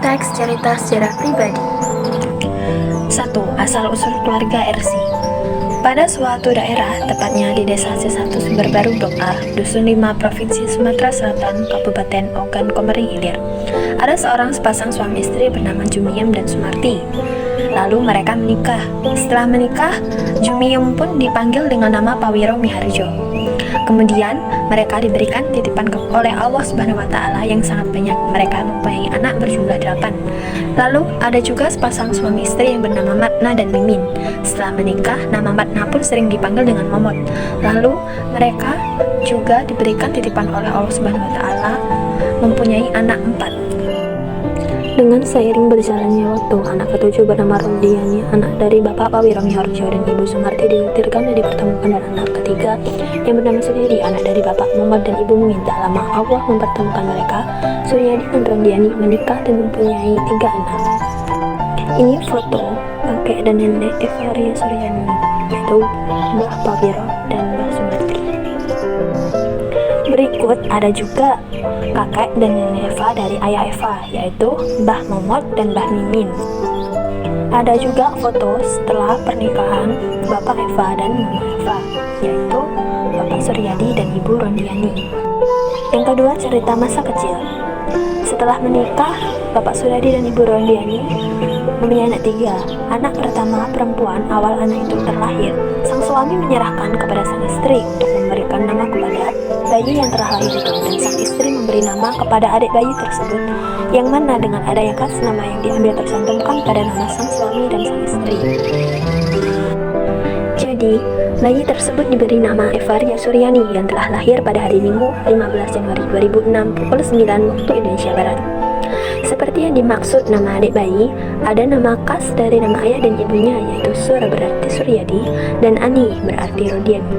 Teks cerita sejarah pribadi. 1. Asal-usul keluarga RC. Pada suatu daerah, tepatnya di desa C1 Sumber Baru Blok A, Dusun 5, Provinsi Sumatera Selatan, Kabupaten Ogan Komering Ilir, ada seorang sepasang suami istri bernama Jumiem dan Sumarti. Lalu mereka menikah. Setelah menikah, Jumiem pun dipanggil dengan nama Pawiro Miharjo. Kemudian mereka diberikan titipan oleh Allah Subhanahu wa Ta'ala yang sangat banyak. Mereka mempunyai anak berjumlah 8. Lalu ada juga sepasang suami istri yang bernama Matna dan Mimin. Setelah menikah, nama Matna pun sering dipanggil dengan Momot. Lalu mereka juga diberikan titipan oleh Allah Subhanahu wa Ta'ala mempunyai anak 4. Dengan seiring berjalannya waktu, anak ketujuh bernama Rondiani, anak dari Bapak Pawiro Miharjo dan Ibu Sumarti, ditakdirkan dan dipertemukan, dan anak ketiga yang bernama Suryadi, anak dari Bapak Muhammad dan Ibu Mumin. Tak lama Allah mempertemukan mereka. Suryadi dan Rondiani menikah dan mempunyai 3 anak. Ini foto kakek dan nenek Evaria Suryani, yaitu Mbah Pawiro dan Mbah Sumarti. Berikut ada juga kakek dan nenek Eva dari ayah Eva, yaitu Mbah Momot dan Mbah Mimin. Ada juga foto setelah pernikahan Bapak Eva dan Mama Eva, yaitu Bapak Suryadi dan Ibu Rondiani. Yang kedua, cerita masa kecil. Setelah menikah, Bapak Suryadi dan Ibu Rondiani mempunyai anak 3. Anak pertama perempuan, awal anak itu terlahir. Sang suami menyerahkan kepada sang istri untuk memberikan nama kepada bayi yang telah lahir itu, dan sang istri memberi nama kepada adik bayi tersebut, yang mana dengan adanya kas nama yang diambil tercantumkan pada nama sang suami dan sang istri. Jadi, bayi tersebut diberi nama Evaria Suryani yang telah lahir pada hari Minggu 15 Januari 2006 pukul 9 waktu Indonesia Barat. Seperti yang dimaksud nama adik bayi, ada nama khas dari nama ayah dan ibunya, yaitu Sur berarti Suryadi dan Ani berarti Rodiani.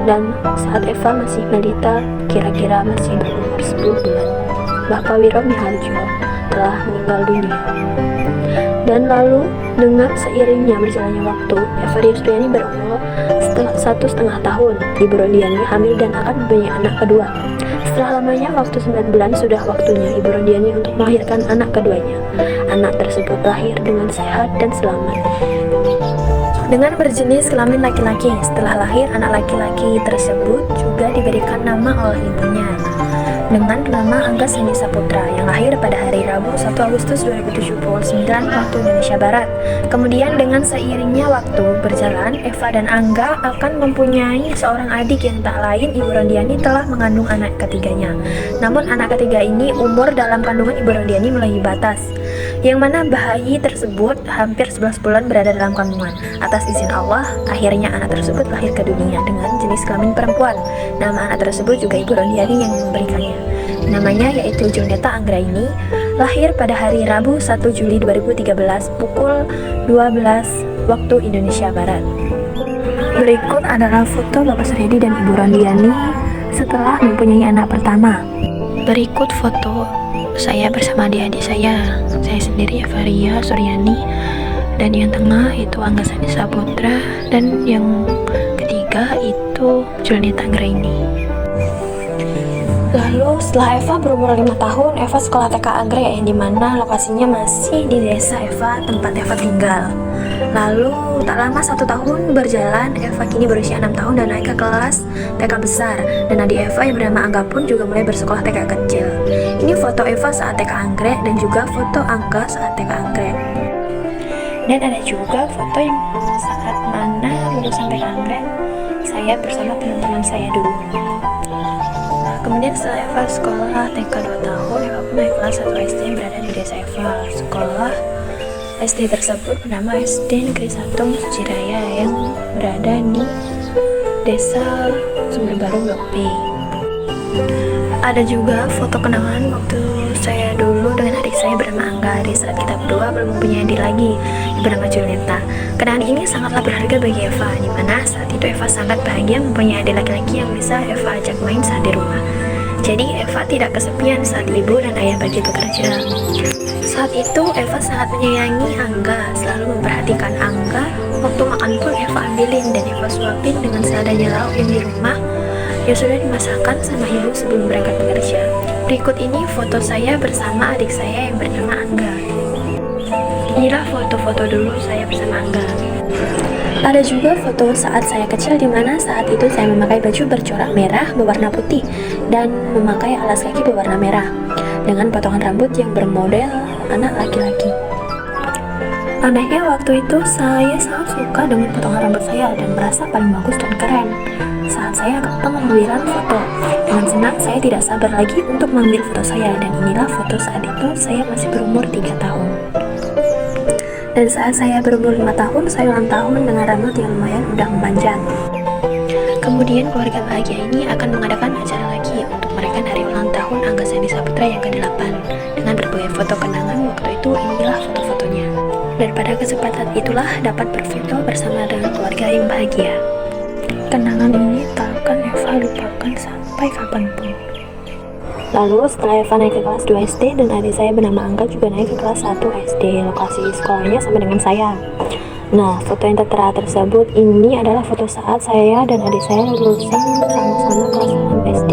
Dan saat Eva masih balita, kira-kira masih berumur 10 bulan, Mbah Pawiro Miharjo telah meninggal dunia. Dan lalu dengan seiringnya berjalannya waktu, Evaria Suryani berumur 1,5 tahun. Ibu Rodiani hamil dan akan mempunyai anak kedua. Setelah lamanya waktu 9 bulan, sudah waktunya Ibu Rodiani untuk melahirkan anak keduanya. Anak tersebut lahir dengan sehat dan selamat, dengan berjenis kelamin laki-laki. Setelah lahir, anak laki-laki tersebut juga diberikan nama oleh ibunya dengan nama Angga Seni Saputra, yang lahir pada hari Rabu 1 Agustus 2079 waktu Indonesia Barat. Kemudian dengan seiringnya waktu berjalan, Eva dan Angga akan mempunyai seorang adik yang tak lain Ibu Rondiani telah mengandung anak ketiganya. Namun anak ketiga ini umur dalam kandungan Ibu Rondiani melampaui batas, yang mana bayi tersebut hampir 11 bulan berada dalam kandungan. Atas izin Allah, akhirnya anak tersebut lahir ke dunia dengan jenis kelamin perempuan. Nama anak tersebut juga Ibu Rondiani yang memberikannya. Namanya yaitu Juneta Anggraini, lahir pada hari Rabu 1 Juli 2013 pukul 12 waktu Indonesia Barat. Berikut adalah foto Bapak Suryadi dan Ibu Rondiani setelah mempunyai anak pertama. Berikut foto saya bersama adik-adik saya sendiri Evaria Suryani, dan yang tengah itu Angga Seni Saputra, dan yang ketiga itu Juneta Anggraini. Lalu setelah Eva berumur 5 tahun, Eva sekolah TK Anggrek, yang dimana lokasinya masih di desa Eva tempat Eva tinggal. Lalu tak lama 1 tahun berjalan, Eva kini berusia 6 tahun dan naik ke kelas TK besar, dan adik Eva yang bernama Angga pun juga mulai bersekolah TK kecil. Ini foto Eva saat TK Anggrek dan juga foto Angga saat TK Anggrek. Dan ada juga foto yang saat mana lulusan TK Anggrek saya bersama teman-teman saya dulu. Kemudian setelah Eva sekolah TK 2 tahun, Eva pun naik kelas 1 SD yang berada di desa Eva. Sekolah SD tersebut bernama SD Negeri 1 Suciraya yang berada di desa Sumber Baru Blok B. Ada juga foto kenangan waktu saya dulu dengan adik saya bernama Angga, di saat kita berdua belum mempunyai adik lagi bernama Julieta. Kenangan ini sangatlah berharga bagi Eva, di mana saat itu Eva sangat bahagia mempunyai adik laki-laki yang bisa Eva ajak main saat di rumah. Jadi Eva tidak kesepian saat ibu dan ayah pergi bekerja. Saat itu Eva sangat menyayangi Angga, selalu memperhatikan Angga. Waktu makan pun Eva ambilin dan Eva suapin dengan seadanya lauk yang di rumah yang sudah dimasakkan sama ibu sebelum berangkat bekerja. Berikut ini foto saya bersama adik saya yang bernama Angga. Inilah foto-foto dulu saya bersama Angga. Ada juga foto saat saya kecil di mana saat itu saya memakai baju bercorak merah berwarna putih dan memakai alas kaki berwarna merah dengan potongan rambut yang bermodel anak laki-laki. Anehnya waktu itu saya sangat suka dengan potongan rambut saya dan merasa paling bagus dan keren. Saat saya pengambilan foto, dengan senang saya tidak sabar lagi untuk mengambil foto saya, dan inilah foto saat itu saya masih berumur 3 tahun. Dan saat saya berumur 5 tahun, saya ulang tahun dengan rambut yang lumayan udah memanjang. Kemudian keluarga bahagia ini akan mengadakan acara lagi untuk merayakan hari ulang tahun Angga Sandi Saputra yang ke-8 dengan berbagai foto kenangan waktu itu. Inilah foto-fotonya. Dan pada kesempatan itulah dapat berfoto bersama dengan keluarga yang bahagia. Kenangan ini tak akan Eva lupakan sampai kapanpun. Lalu setelah Eva naik ke kelas 2 SD dan adik saya bernama Angga juga naik ke kelas 1 SD. Lokasi sekolahnya sama dengan saya. Nah, foto yang tertera tersebut ini adalah foto saat saya dan adik saya lulusan sama-sama kelas 6 SD.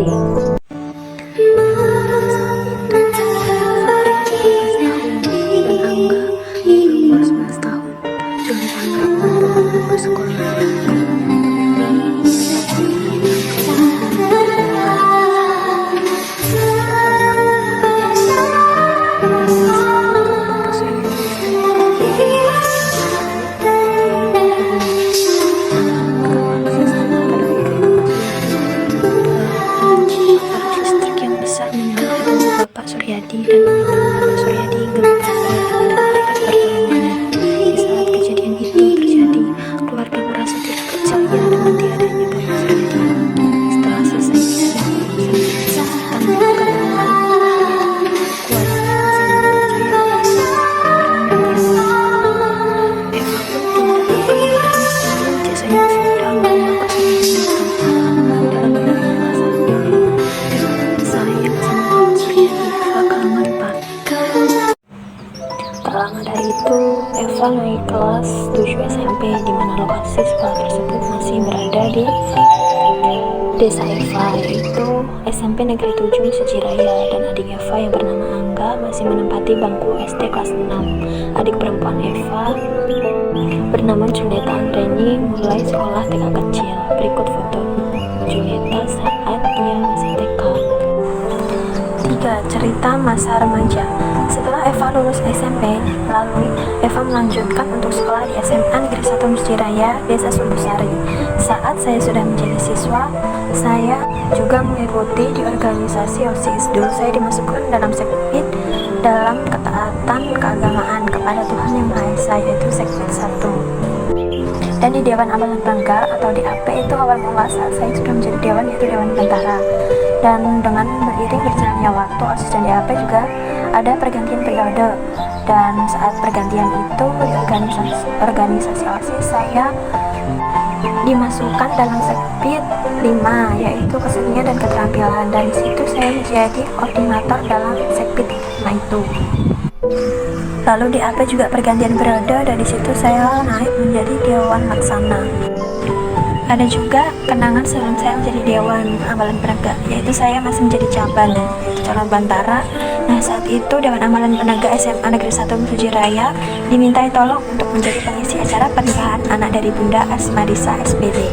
Bapak Suryadi dan Bapak Suryadi gemetar pertolongannya. Di saat kejadian itu terjadi, keluarga merasa tidak percaya dengan tiadanya Bapak Suryadi. Setelah selesai lama dari itu, Eva naik kelas 7 SMP di mana lokasi sekolah tersebut masih berada di desa Eva, yaitu SMP Negeri 7 Sejiraya, dan adik Eva yang bernama Angga masih menempati bangku SD kelas 6. Adik perempuan Eva bernama Julieta Andreni mulai sekolah TK kecil. Berikut foto Julieta saat ia masih TK. 3. Cerita masa remaja. Setelah Eva lulus SMP, lalu Eva melanjutkan untuk sekolah di SMA Negeri 1 Musjiraya, Desa Sumbusari. Saat saya sudah menjadi siswa, saya juga mengikuti di organisasi OSIS. Dulu saya dimasukkan dalam sekbid dalam ketaatan keagamaan kepada Tuhan Yang Maha Esa, yaitu sekbid 1. Dan di Dewan Amalan Bangga atau DAP itu awal mula saat saya sudah menjadi dewan, yaitu Dewan Bantara. Dan dengan beriring berjalannya waktu, OSIS dan DAP juga ada pergantian periode, dan saat pergantian itu di organisasi OSIS saya dimasukkan dalam sekbid 5, yaitu kesenian dan keterampilan, dan di situ saya menjadi koordinator dalam sekbid 5 itu. Lalu di AP juga pergantian periode, dan di situ saya naik menjadi Dewan Laksana. Ada juga kenangan sebelum saya menjadi Dewan Amalan Penegak, yaitu saya masih menjadi cabang, yaitu calon Bantara. Nah, saat itu Dewan Amalan Penegak SMA Negeri 1 Sejiraya dimintai tolong untuk menjadi pengisi acara pernikahan anak dari Bunda Asmadisa SPD,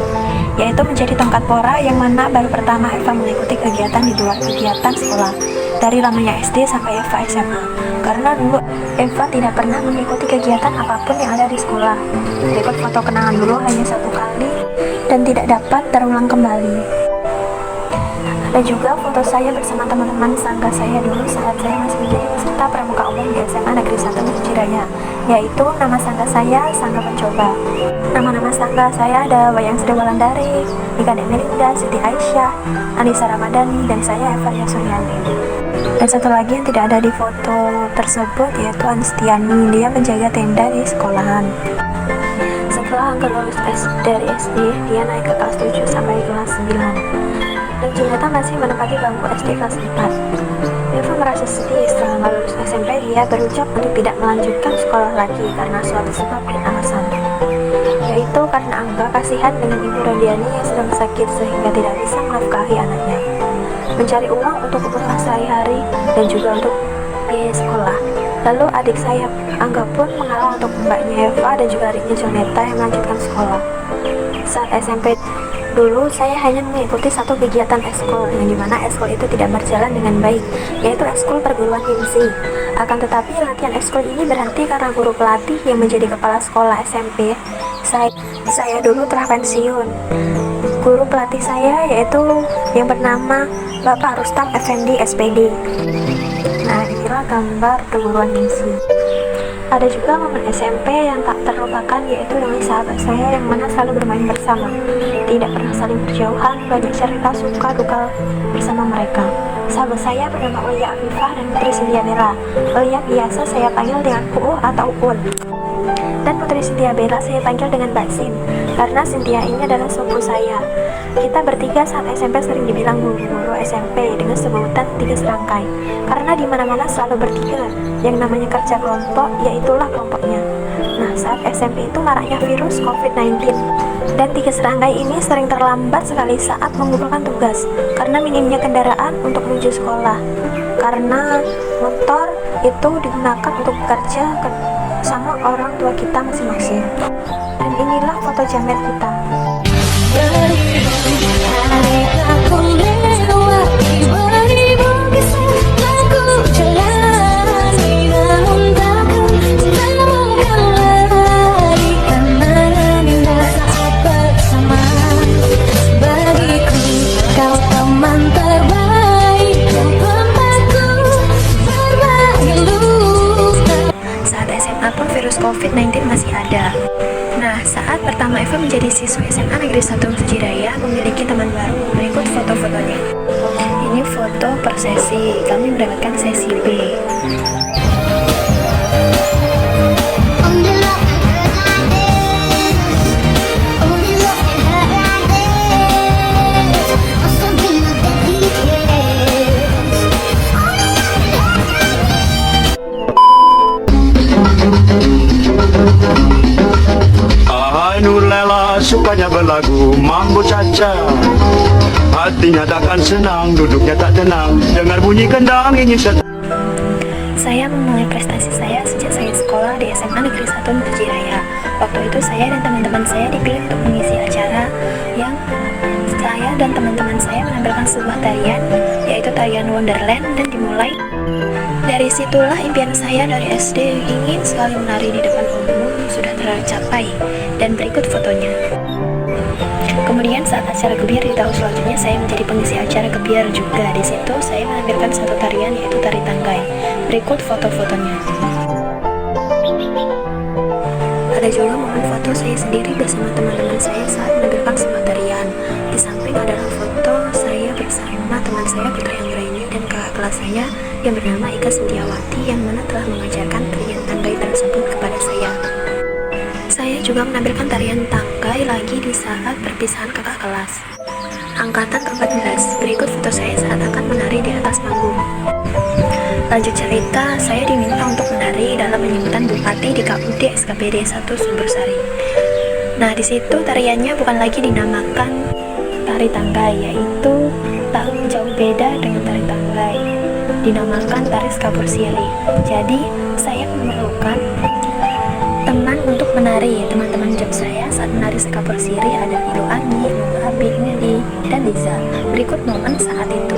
yaitu menjadi tongkat pora yang mana baru pertama Eva mengikuti kegiatan di luar kegiatan sekolah dari lamanya SD sampai Eva SMA, karena dulu Eva tidak pernah mengikuti kegiatan apapun yang ada di sekolah. Berikut foto kenangan dulu hanya 1 kali dan tidak dapat terulang kembali. Ada juga foto saya bersama teman-teman sangga saya dulu saat saya masih menjadi peserta pramuka umum di SMA Negeri 1 Sejiraya, yaitu nama sangga saya Sangga Pencoba. Nama-nama sangga saya ada Wayang Sri Wulandari, Ika Dek Melinda, Siti Aisyah, Anissa Ramadhani, dan saya Evaria Suryani. Dan satu lagi yang tidak ada di foto tersebut yaitu Anstiani, dia menjaga tenda di sekolahan. Setelah Angga lulus dari SD, dia naik ke kelas 7 sampai kelas 9. Dan Julieta masih menempati bangku SD kelas 4. Eva merasa sedih setelah lulus SMP, dia berucap untuk tidak melanjutkan sekolah lagi karena suatu sebab dan alasan, yaitu karena Angga kasihan dengan Ibu Rodiani yang sedang sakit sehingga tidak bisa menafkahi anaknya. mencari uang untuk kebutuhan sehari-hari dan juga untuk biaya sekolah. Lalu adik saya Angga pun mengalah untuk mbaknya Eva dan juga adiknya Joneta yang melanjutkan sekolah. Saat SMP dulu saya hanya mengikuti satu kegiatan ekskul yang dimana ekskul itu tidak berjalan dengan baik, yaitu ekskul perguruan tinggi. Akan tetapi latihan ekskul ini berhenti karena guru pelatih yang menjadi kepala sekolah SMP saya dulu telah pensiun. Guru pelatih saya yaitu yang bernama Bapak Rustam Effendi SPD. Nah, inilah gambar perguruan tinggi. Ada juga momen SMP yang tak terlupakan, yaitu dengan sahabat saya yang mana selalu bermain bersama, tidak pernah saling berjauhan, banyak cerita suka duka bersama mereka. Sahabat saya bernama Ulia Afifah dan Putri Cynthia Bella. Ulia biasa saya panggil dengan Uul atau Uul, dan Putri Cynthia Bella saya panggil dengan Mbak Sin, karena Cynthia ini adalah sepupu saya. Kita bertiga saat SMP sering dibilang guru-guru SMP dengan sebutan 3 serangkai, karena di mana-mana selalu bertiga. Yang namanya kerja kelompok, yaitulah kelompoknya. Nah, saat SMP itu maraknya virus COVID-19, dan 3 serangkai ini sering terlambat sekali saat mengumpulkan tugas, karena minimnya kendaraan untuk menuju sekolah. Karena motor itu digunakan untuk bekerja sama orang tua kita masing-masing. Dan inilah foto jamet kita. COVID-19 masih ada. Nah, saat pertama Eva menjadi siswa SMA Negeri 1 Sujiraya, memiliki teman baru. Berikut foto-fotonya. Ini foto per sesi. Kami mendapatkan sesi B. Sukanya berlagu mambo caca, hatinya takkan senang, duduknya tak tenang, dengar bunyi kendang ingin Saya memulai prestasi saya sejak saya sekolah di SMA Negeri 1 Sujiraya. Waktu itu saya dan teman-teman saya dipilih untuk mengisi acara yang saya dan teman-teman saya menampilkan sebuah tarian, yaitu tarian Wonderland, dan dimulai dari situlah impian saya dari SD ingin sekali menari di depan umum sudah tercapai, dan berikut fotonya. Kemudian saat acara gebiar di tahun selanjutnya saya menjadi pengisi acara gebiar juga. Di situ saya menampilkan satu tarian, yaitu tari tanggai. Berikut foto-fotonya. Ada juga momen foto saya sendiri bersama teman-teman saya saat menampilkan sebuah tarian. Di samping adalah foto saya bersama teman saya Putri Anggraini dan kakak kelas saya yang bernama Ika Sintiawati, yang mana telah mengajarkan tarian tanggai tersebut kepada saya. Saya juga menampilkan tarian tanggai lagi di saat perpisahan kakak kelas angkatan ke-14. Berikut foto saya saat akan menari di atas panggung. Lanjut cerita, saya diminta untuk menari dalam penyambutan Bupati di KUD SKPD 1 Sumbersari. Nah, di situ tariannya bukan lagi dinamakan tari tanggai, yaitu tak jauh beda dengan tari tanggai, dinamakan tari skapur siri. Jadi, saya memerlukan teman untuk menari. Teman-teman job saya saat menari skapur siri ada Ilu Ani, Abi, Nedi, dan Liza. Berikut momen saat itu.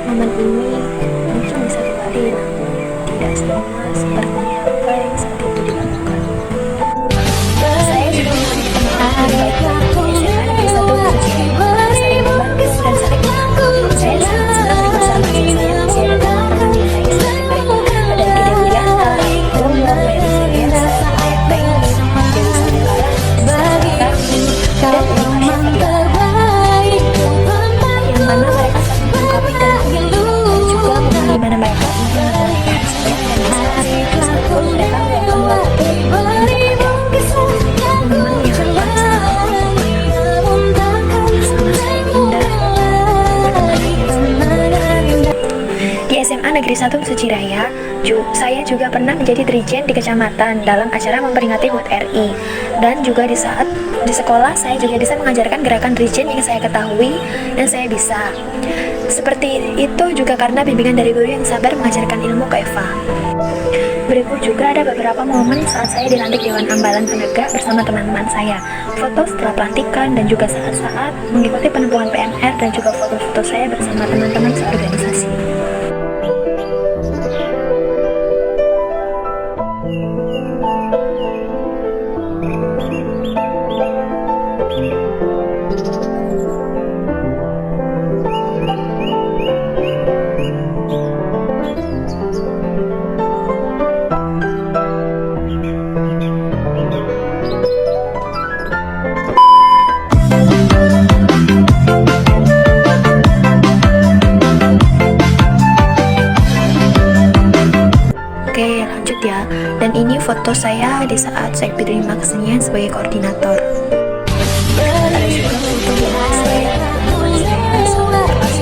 Momen ini mungkin bisa kembali, namun tidak sama seperti apa yang saat itu dilakukan. Saya juga memiliki teman baik SMA Negeri 1 Sujiraya, saling membantu dan saling mengenal. Saya sangat senang dengan sahabat saya yang masih ada teman-teman yang saya saling baik. Ada Gede Mulyana, Umar, Mary Seriasa, Bayi, Dewi Sangkara, Sarah, dan Imam terbaik, yang mana mereka saling melengkapi dan juga di mana mereka ingin mengetahui saya dan bisa SMA Negeri 1 Suci Raya, saya juga pernah menjadi Dirjen di kecamatan dalam acara memperingati HUT RI. Dan juga di sekolah saya juga bisa mengajarkan gerakan Dirjen yang saya ketahui dan saya bisa. Seperti itu juga karena bimbingan dari guru yang sabar mengajarkan ilmu ke Eva. Berikut juga ada beberapa momen saat saya dilantik Dewan Ambalan Penegak bersama teman-teman saya. Foto setelah pelantikan dan juga saat-saat mengikuti penempuhan PNR dan juga foto-foto saya bersama teman-teman seorganisasi. Oke, lanjut ya. Dan ini foto saya di saat saya diterima kesenian sebagai koordinator. Ada juga foto di mana saya teman saya sama kelas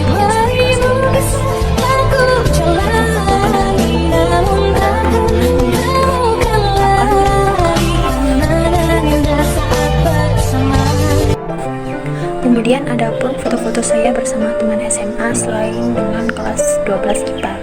yang kemudian ada pun foto-foto saya bersama teman SMA selain dengan kelas 12 IPA.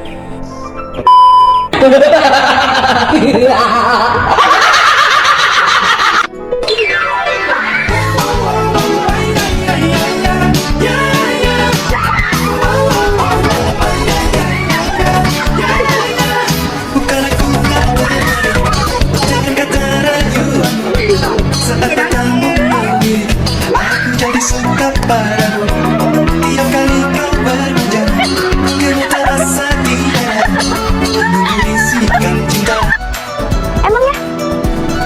Emangnya?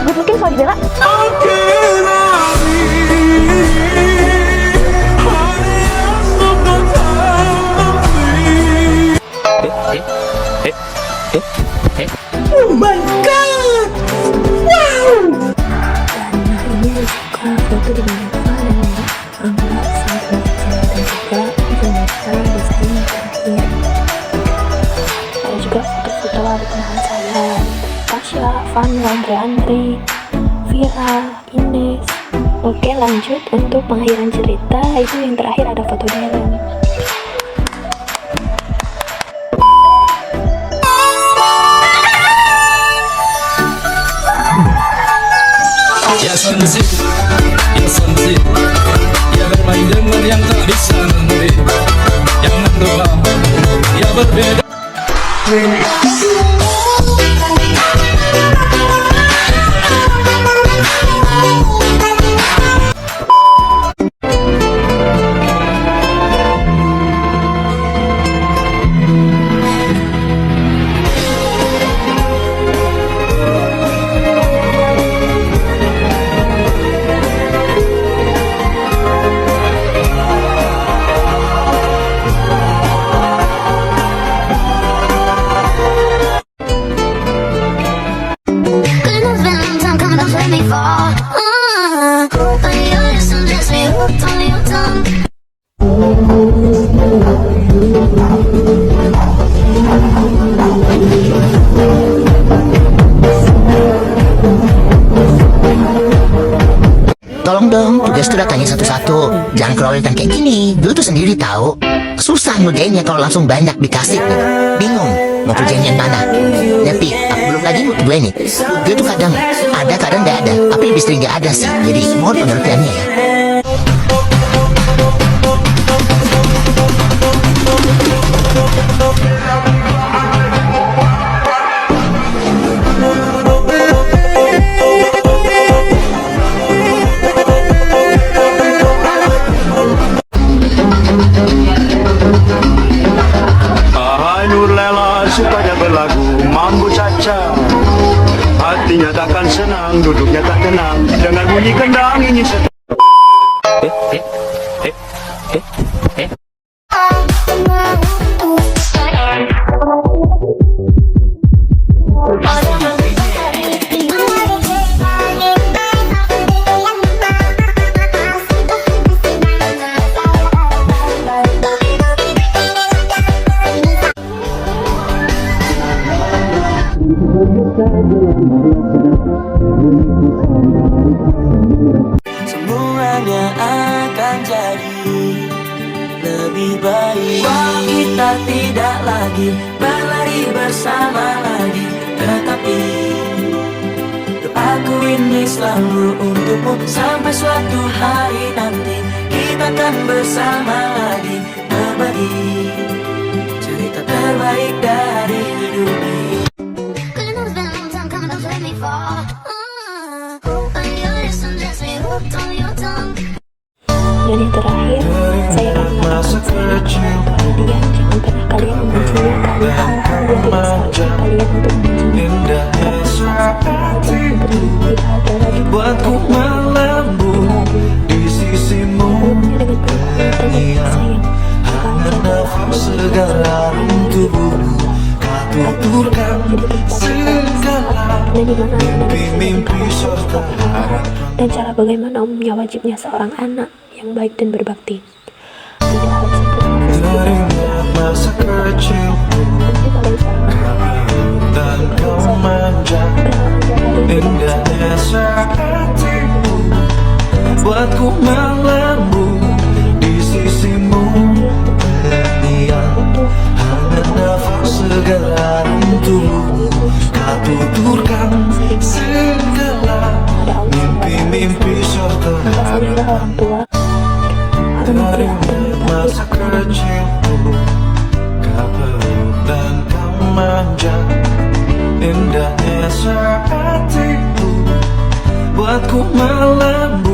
Gue mungkin kalau dibela? Oh my god! Wow! Nah, ini juga foto di Eva dan Angga saat mengajar dan juga Jonathan desain yang terakhir. Ada juga foto-foto wali kenalan saya, Tasya, Vanwa, Andre, Vira, Ines. Oke, lanjut untuk pengakhiran cerita. Itu yang terakhir ada foto Darren. Ya sensi, ya bermain dengan yang tak bisa memberi, yang menduga, ya berbeda. Tolong dong, tugas tuh datanya satu-satu. Jangan keroyokan kayak gini. Dulu tuh sendiri tahu. Susah ngerjainnya kalau langsung banyak dikasih nih. Bingung mau kerjain yang mana. Tapi belum lagi gue nih. Gue tuh kadang ada, kadang nggak ada. Tapi lebih sering nggak ada sih. Jadi mohon pengertiannya ya. Supaya berlagu mambo caca, hatinya takkan senang, duduknya tak tenang, dengan bunyi kendang ingin Semuanya akan jadi lebih baik. Walau kita tidak lagi berlari bersama lagi, tetapi doaku ini selalu untukmu. Sampai suatu hari nanti kita akan bersama lagi, berbagi cerita terbaik dari hidup ini. Cause I know it's been a long time coming, don't you let me fall. When you listen, just me hooked on your tongue. Dan yang terakhir, saya akan mengatakan kalian jangan pernah kalian membencinya karena hal-hal yang tidak seharusnya kalian untuk membencinya. Buatku melambung di sisimu, yang hangat nafas segala tubuhmu. Kau tuturkan segala mimpi-mimpi serta harapan. Dan cara bagaimana umumnya wajibnya seorang anak yang baik dan berbakti. Tidak harus sempurna Teringat masa kecilku, dan kau manja, indahnya hatimu. Buatku melambung di sisimu, yang hangat nafas segala tubuhmu. Kau tuturkan segala mimpi-mimpi serta harapan. Teringat masa kecilku, kau peluk dan kau manja, indahnya hatimu. Buatku melambung